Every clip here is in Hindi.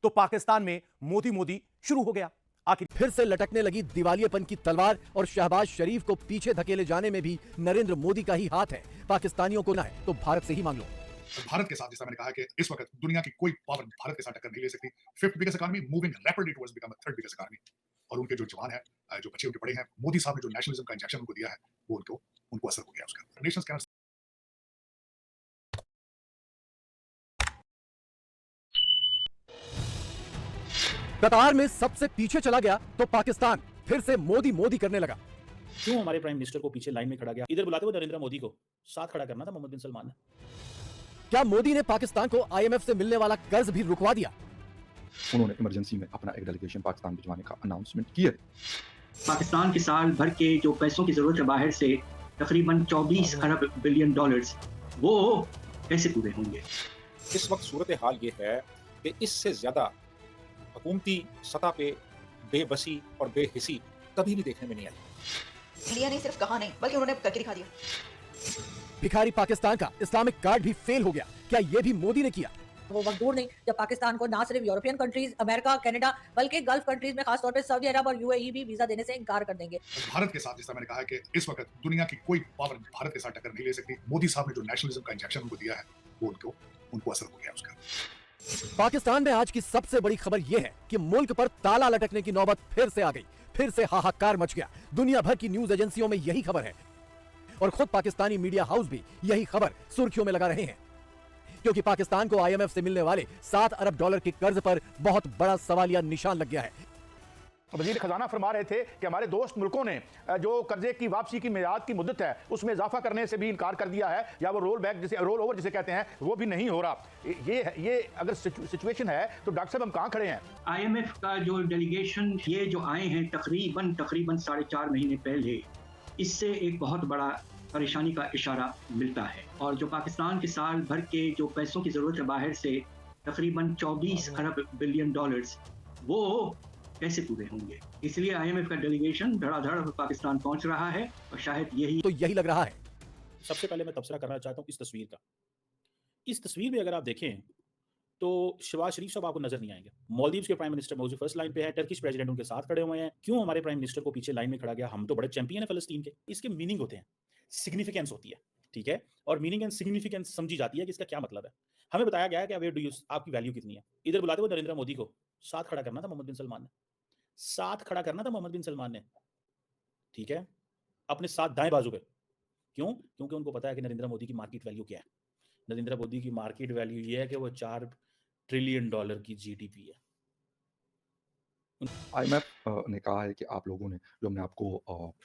तो पाकिस्तान में मोदी मोदी शुरू हो गया। आखिर फिर से लटकने लगी दिवालियेपन की तलवार और शहबाज शरीफ को पीछे धकेले जाने में भी नरेंद्र मोदी का ही हाथ है। पाकिस्तानियों को ना है तो भारत से ही मांग लो। भारत के साथ, जैसा मैंने कहा कि इस वक्त दुनिया की कोई पावर भारत के साथ टक्कर नहीं ले सकती। Fifth biggest economy moving rapidly towards become a third biggest economy. और उनके जो जवान है, जो बच्चे उनके पड़े हैं, मोदी साहब ने जो नेशनलिज्म का इंजेक्शन उनको दिया है, वो उनको असर हो गया उसका। नेशंस कैन कतार में सबसे पीछे चला गया तो पाकिस्तान फिर से मोदी मोदी करने लगा। क्यों हमारे प्राइम मिनिस्टर को पीछे लाइन में खड़ा गया? इधर बुलाते हुए नरेंद्र मोदी को साथ खड़ा करना था मोहम्मद बिन सलमान ने। क्या मोदी ने पाकिस्तान को IMF से मिलने वाला कर्ज भी रुकवा दिया? उन्होंने इमरजेंसी में अपना एक डेलीगेशन पाकिस्तान भिजवाने का अनाउंसमेंट किया। पाकिस्तान के साल भर के जो पैसों की जरूरत है बाहर से, तकरीबन 24 अरब बिलियन डॉलर्स, वो कैसे पूरे होंगे? इस वक्त सूरत हाल ये है कि इससे ज्यादा हुकूमती सतह पे बेबसी और बेहिसी कभी भी देखने में नहीं आई। इंडिया ने सिर्फ कहा नहीं बल्कि उन्होंने करके दिखा दिया। भिखारी पाकिस्तान का इस्लामिक कार्ड भी फेल हो गया। क्या ये भी मोदी ने किया? वो वक्त दूर नहीं जब पाकिस्तान को ना सिर्फ यूरोपियन कंट्रीज, अमेरिका, कनाडा, बल्कि गल्फ कंट्रीज में खासतौर पे सऊदी अरब और UAE भी वीजा देने से इनकार कर देंगे। भारत के साथ, जैसा मैंने कहा कि इस वक्त दुनिया की कोई पावर भारत के साथ टक्कर नहीं ले सकती। मोदी साहब ने जो नेशनलिज्म का इंजेक्शन उनको दिया है, वो उनको असर हो गया उसका। पाकिस्तान में आज की सबसे बड़ी खबर यह है कि मुल्क पर ताला लटकने की नौबत फिर से आ गई। फिर से हाहाकार मच गया। दुनिया भर की न्यूज एजेंसियों में यही खबर है और खुद पाकिस्तानी मीडिया हाउस भी यही खबर सुर्खियों में लगा रहे हैं, क्योंकि पाकिस्तान को IMF से मिलने वाले 7 अरब डॉलर के कर्ज पर बहुत बड़ा सवालिया निशान लग गया है। वजीर खजाना फरमा रहे थे कि हमारे दोस्त मुल्कों ने जो कर्जे की वापसी की मियाद की मुद्दत है उसमें इजाफा करने से भी इनकार कर दिया है, या वो रोल ओवर जिसे कहते हैं वो भी नहीं हो रहा। ये अगर सिचुएशन है तो डॉक्टर साहब हम कहां खड़े हैं? IMF का जो डेलीगेशन ये जो आए हैं तकरीबन 4.5 महीने पहले, इससे एक बहुत बड़ा परेशानी का इशारा मिलता है। और जो पाकिस्तान के साल भर के जो पैसों की जरूरत है बाहर से, तकरीबन 24 अरब बिलियन डॉलर्स, वो कैसे पूरे होंगे? इसलिए IMF का डेलीगेशन धड़ाधड़ पाकिस्तान पहुंच रहा है और शायद यही लग रहा है। सबसे पहले मैं तबसरा करना चाहता हूँ इस तस्वीर का। इस तस्वीर में अगर आप देखें तो शहबाज शरीफ साहब आपको नजर नहीं आएंगे। मालदीव्स के प्राइम मिनिस्टर मौजूद फर्स्ट लाइन पे है, टर्किश प्रेसिडेंट उनके साथ खड़े हुए हैं। क्यों हमारे प्राइम मिनिस्टर को पीछे लाइन में खड़ा गया? हम तो बड़े चैंपियन है फलस्तीन के। इसके मीनिंग होते हैं, सिग्निफिकेंस होती है, ठीक है, और मीनिंग एंड सिग्निफिकेंस समझी जाती है कि इसका क्या मतलब है। हमें बताया गया है कि आपकी वैल्यू कितनी है। इधर बुलाते हुए नरेंद्र मोदी को साथ खड़ा करना था मोहम्मद बिन सलमान ने। साथ खड़ा करना था मोहम्मद बिन सलमान ने, ठीक है, अपने साथ दाएं बाजू पे। क्यों? क्योंकि उनको पता है कि नरेंद्र मोदी की मार्केट वैल्यू क्या है। नरेंद्र मोदी की मार्केट वैल्यू ये है कि वो 4 ट्रिलियन डॉलर की GDP है। IMF ने कहा है कि आप लोगों ने, जो हमने आपको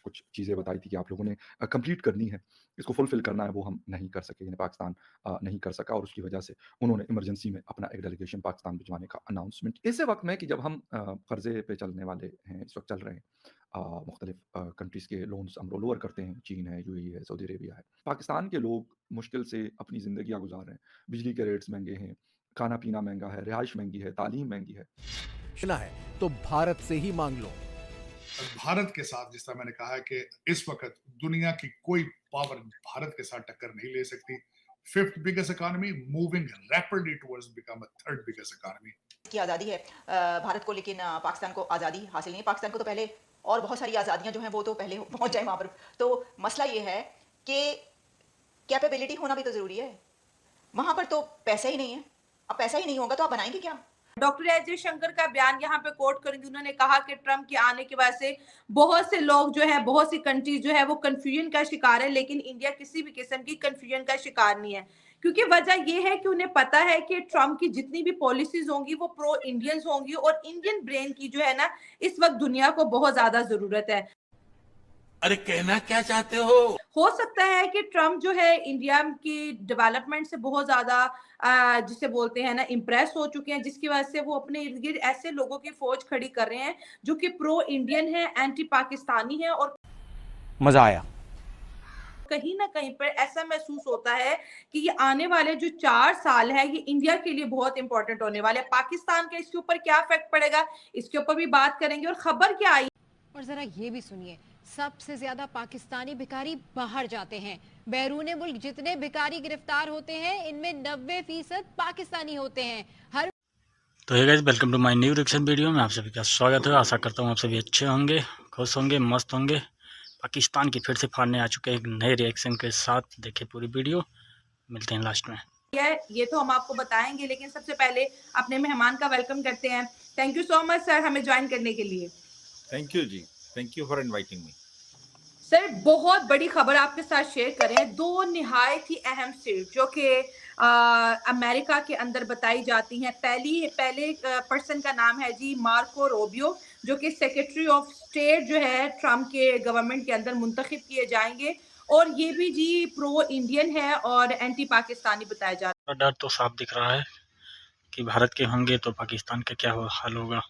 कुछ चीज़ें बताई थी कि आप लोगों ने कंप्लीट करनी है, इसको फुलफिल करना है, वो हम नहीं कर सके, यानी पाकिस्तान नहीं कर सका, और उसकी वजह से उन्होंने इमरजेंसी में अपना एक डेलीगेशन पाकिस्तान भिजवाने का अनाउंसमेंट। ऐसे वक्त में कि जब हम कर्जे पे चलने वाले हैं, इस वक्त चल रहे हैं, मुख्तलिफ कंट्रीज़ के लोन्स हम रोल ओवर करते हैं, चीन है, UAE है, सऊदी अरेबिया है। पाकिस्तान के लोग मुश्किल से अपनी ज़िंदगियाँ गुजार रहे हैं। बिजली के रेट्स महंगे हैं, खाना पीना महंगा है, रिहाइश महंगी है, तालीम महंगी है। सुना है तो भारत से ही मांग लो। भारत के साथ, जिस तरह मैंने कहा है कि इस वक्त दुनिया की कोई पावर भारत के साथ टक्कर नहीं ले सकती। Fifth biggest economy moving rapidly towards become a third biggest economy. की आज़ादी है भारत को, लेकिन पाकिस्तान को आज़ादी हासिल नहीं। पाकिस्तान को तो पहले और बहुत सारी आज़ादियां जो हैं वो तो पहले पहुंच जाए वहां पर। तो मसला ये है कि कैपेबिलिटी होना भी तो ज़रूरी है। वहां पर तो पैसा ही नहीं है। अब पैसा ही नहीं होगा तो आप बनाएंगे क्या? डॉक्टर एस जयशंकर का बयान यहाँ पे कोट करेंगे। उन्होंने कहा कि ट्रंप के आने की वजह से बहुत से लोग जो है, बहुत सी कंट्रीज जो है वो कंफ्यूजन का शिकार है, लेकिन इंडिया किसी भी किस्म की कंफ्यूजन का शिकार नहीं है, क्योंकि वजह ये है कि उन्हें पता है कि ट्रंप की जितनी भी पॉलिसीज होंगी वो प्रो इंडियंस होंगी, और इंडियन ब्रेन की जो है ना इस वक्त दुनिया को बहुत ज्यादा जरूरत है। अरे कहना क्या चाहते हो सकता है कि ट्रम्प जो है इंडिया की डेवलपमेंट से बहुत ज्यादा जिसे बोलते हैं ना इम्प्रेस हो चुके हैं, जिसकी वजह से वो अपने इर्द गिर्द ऐसे लोगों की फौज खड़ी कर रहे हैं जो कि प्रो इंडियन है, एंटी पाकिस्तानी है। और मजा आया। कहीं ना कहीं पर ऐसा महसूस होता है कि ये आने वाले जो 4 साल है ये इंडिया के लिए बहुत इंपॉर्टेंट होने वाले हैं। पाकिस्तान का इसके ऊपर क्या इफेक्ट पड़ेगा, इसके ऊपर भी बात करेंगे। और खबर क्या आई, और जरा ये भी सुनिए, सबसे ज्यादा पाकिस्तानी भिखारी बाहर जाते हैं। बैरूने मुल्क जितने भिखारी गिरफ्तार होते हैं इनमें 90% पाकिस्तानी होते हैं। हर तो hey guys, welcome to my new reaction video में आप सभी का स्वागत है। आशा करता हूँ आप सभी अच्छे होंगे, खुश होंगे, मस्त होंगे। पाकिस्तान की फिर से फाड़ने आ चुके हैं एक नए रिएक्शन के साथ। देखिए पूरी वीडियो, मिलते हैं लास्ट में। ये तो हम आपको बताएंगे, लेकिन सबसे पहले अपने मेहमान का वेलकम करते हैं। Thank you so much sir हमें ज्वाइन करने के लिए। Thank you ji, thank you for inviting me. Sir बहुत बड़ी खबर आपके साथ शेयर करें। दो निहायत ही अहम स्टेट जो कि अमेरिका के अंदर बताई जाती हैं। पहले पर्सन का नाम है जी मार्को रूबियो, जो कि सेक्रेटरी ऑफ स्टेट जो है ट्रम्प के गवर्नमेंट के अंदर मुंतखब किए जाएंगे, और ये भी जी प्रो इंडियन है और एंटी पाकिस्तानी बताया जा रहा है। डर तो साफ दिख रहा है कि भारत के होंगे तो पाकिस्तान का क्या हाल होगा।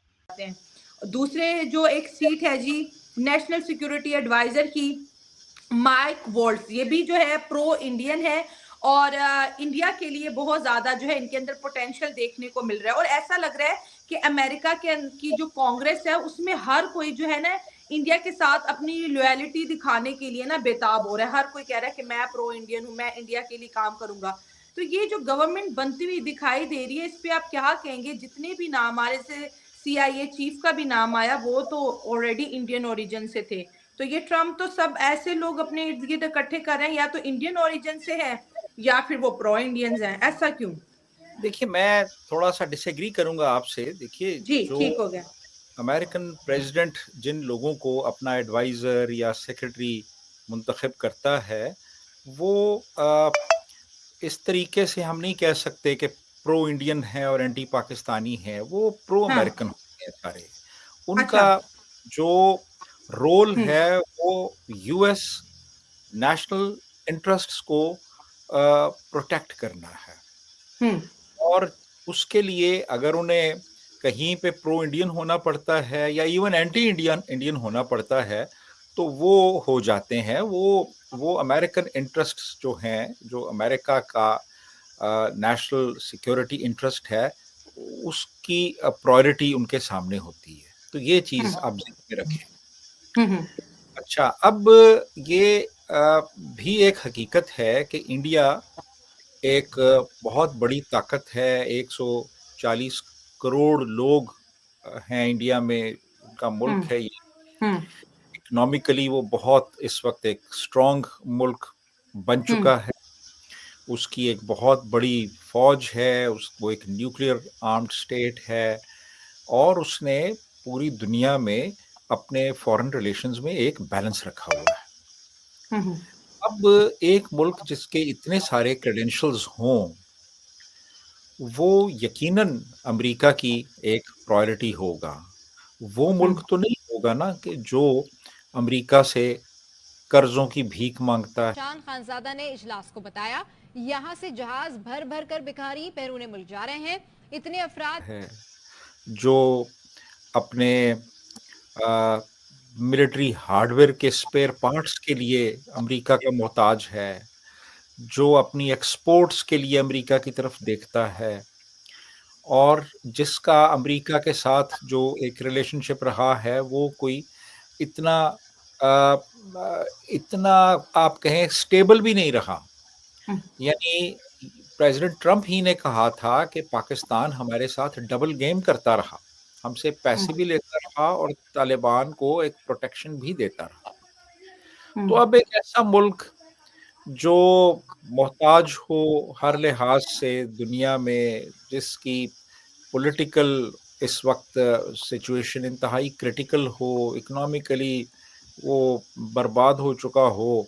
दूसरे जो एक सीट है जी नेशनल सिक्योरिटी एडवाइजर की, माइक वॉल्ट्स, ये भी जो है प्रो इंडियन है और इंडिया के लिए बहुत ज्यादा जो है इनके अंदर पोटेंशियल देखने को मिल रहा है। और ऐसा लग रहा है कि अमेरिका की जो कांग्रेस है उसमें हर कोई जो है ना इंडिया के साथ अपनी लॉयलिटी दिखाने के लिए ना बेताब हो रहा है। हर कोई कह रहा है कि मैं प्रो इंडियन हूँ, मैं इंडिया के लिए काम करूंगा। तो ये जो गवर्नमेंट बनती हुई दिखाई दे रही है, इस पे आप क्या कहेंगे? जितने भी नाम आ रहे से CIA चीफ का भी नाम आया, वो तो ऑलरेडी इंडियन ओरिजिन से थे। तो ये ट्रम्प तो सब ऐसे लोग अपने इर्द गिर्द इकट्ठे कर रहे हैं, या तो इंडियन ओरिजिन से है या फिर वो प्रो इंडियंस हैं। ऐसा क्यों? देखिए, मैं थोड़ा सा डिसएग्री करूंगा आपसे। देखिए, जी ठीक हो गया। अमेरिकन प्रेसिडेंट जिन लोगों को अपना एडवाइजर या सेक्रेटरी मुंतखब करता है, वो इस तरीके से हम नहीं कह सकते कि प्रो इंडियन है और एंटी पाकिस्तानी है। वो प्रो अमेरिकन होते हैं सारे। उनका जो रोल है वो यूएस नेशनल इंटरेस्ट्स को प्रोटेक्ट करना है, और उसके लिए अगर उन्हें कहीं पे प्रो इंडियन होना पड़ता है या इवन एंटी इंडियन होना पड़ता है तो वो हो जाते हैं। वो अमेरिकन इंटरेस्ट्स जो हैं, जो अमेरिका का नेशनल सिक्योरिटी इंटरेस्ट है, उसकी प्रायोरिटी उनके सामने होती है। तो ये चीज आप ध्यान में रखें। अच्छा, अब ये भी एक हकीकत है कि इंडिया एक बहुत बड़ी ताकत है। 140 करोड़ लोग हैं इंडिया में, उनका मुल्क है ये। इकोनॉमिकली वो बहुत इस वक्त एक स्ट्रॉन्ग मुल्क बन चुका है। उसकी एक बहुत बड़ी फौज है, वो एक न्यूक्लियर आर्म्ड स्टेट है, और उसने पूरी दुनिया में अपने फॉरेन रिलेशंस में एक बैलेंस रखा हुआ है। अब एक मुल्क जिसके इतने सारे क्रेडेंशियल्स हों, वो यकीनन अमेरिका की एक प्रायोरिटी होगा। वो मुल्क तो नहीं होगा ना कि जो अमेरिका से कर्जों की भीख मांगता है। शान खानजादा ने इजलास को बताया, यहाँ से जहाज भर भर कर भिखारी बैरून मुल्क जा रहे हैं। इतने अफराद है जो अपने मिलिट्री हार्डवेयर के स्पेयर पार्ट्स के लिए अमेरिका का मोहताज है, जो अपनी एक्सपोर्ट्स के लिए अमेरिका की तरफ देखता है, और जिसका अमेरिका के साथ जो एक रिलेशनशिप रहा है वो कोई इतना आप कहें स्टेबल भी नहीं रहा। यानी प्रेसिडेंट ट्रम्प ही ने कहा था कि पाकिस्तान हमारे साथ डबल गेम करता रहा, हमसे पैसे भी लेता रहा और तालिबान को एक प्रोटेक्शन भी देता रहा। तो अब एक ऐसा मुल्क जो मोहताज हो हर लिहाज से दुनिया में, जिसकी पॉलिटिकल इस वक्त सिचुएशन इंतहाई क्रिटिकल हो, इकोनॉमिकली वो बर्बाद हो चुका हो,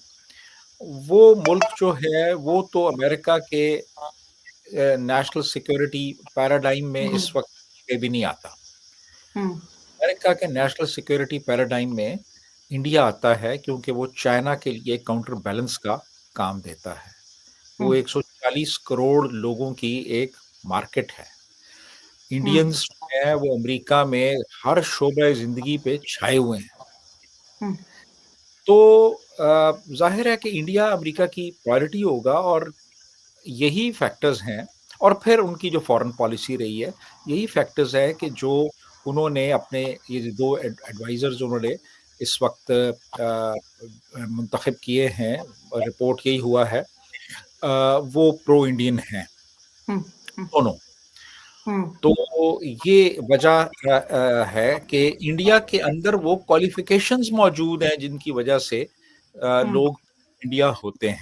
वो मुल्क जो है वो तो अमेरिका के नेशनल सिक्योरिटी पैराडाइम में इस वक्त भी नहीं आता। अमेरिका के नेशनल सिक्योरिटी पैराडाइम में इंडिया आता है क्योंकि वो चाइना के लिए काउंटर बैलेंस का काम देता है। वो 140 करोड़ लोगों की एक मार्केट है। इंडियंस है वो अमेरिका में हर शोबे जिंदगी पे छाए हुए हैं। तो जाहिर है कि इंडिया अमेरिका की प्रायोरिटी होगा, और यही फैक्टर्स हैं। और फिर उनकी जो फॉरेन पॉलिसी रही है, यही फैक्टर्स है कि जो उन्होंने अपने ये दो एडवाइजर्स उन्होंने इस वक्त मुंतखब किए हैं, रिपोर्ट यही हुआ है, वो प्रो इंडियन हैं दोनों। तो ये वजह है कि इंडिया के अंदर वो क्वालिफिकेशंस मौजूद हैं जिनकी वजह से लोग इंडिया होते हैं।